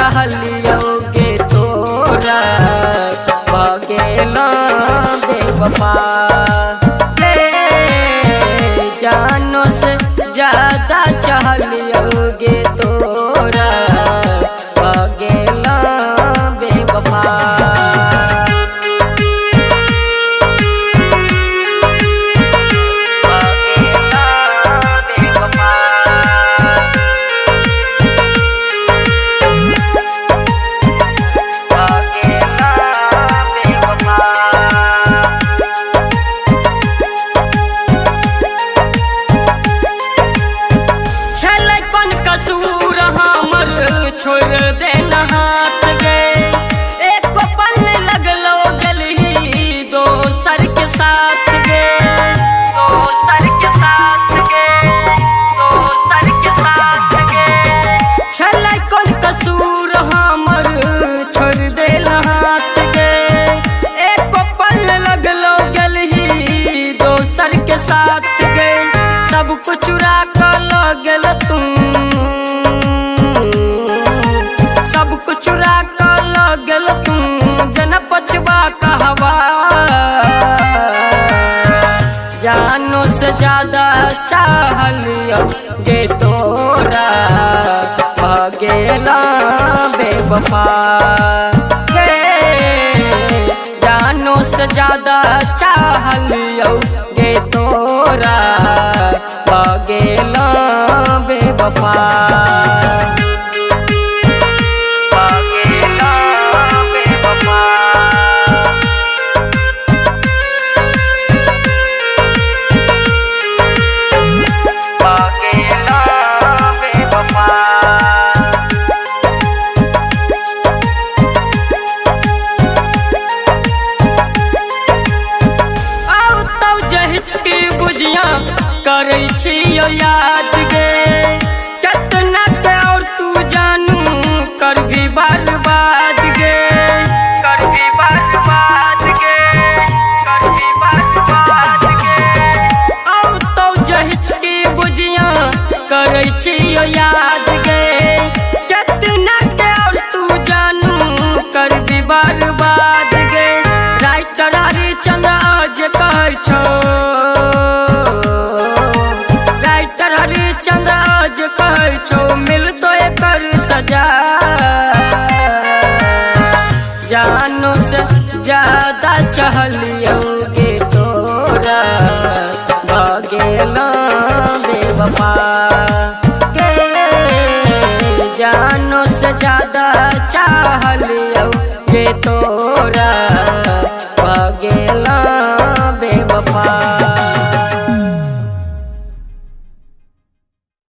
चहलियोगे तोरा भगेला बेवफा जानो से ज्यादा चहलियोगे तोरा भगेला बेवफा। छोड़ देना हाथ गए एक पल लगलो गली दोसर के साथ गए दोसर के साथ गए दोसर के साथ गए छलै कौन कसूर हमर छोड़ देना हाथ गए एक पल लगलो गली दोसर के साथ गए सब कुछ चुरा कर लगल तुम सब कुछ चुरा कर लगल तुम जन पछवा कहवा जानो से ज्यादा चाहलियोगे तोरा भगेला बेवफा जानो से ज्यादा चाहलियोगे तोरा भगेला बेवफा। करै छियो याद गे कितना के और तू जानू कर भी बर्बाद गे कर भी बर्बाद गे कर भी बर्बाद गे औ तो जहिच की बुझिया करै छियो याद गे कितना के और तू जानू कर भी बर्बाद गे राइटर हरिचंद आज कहै छो चंद आज कहै छो मिलतो एकर सजा जानो से ज्यादा चहलियोगे तोरा भगेला बेवफा जानो से ज्यादा चाह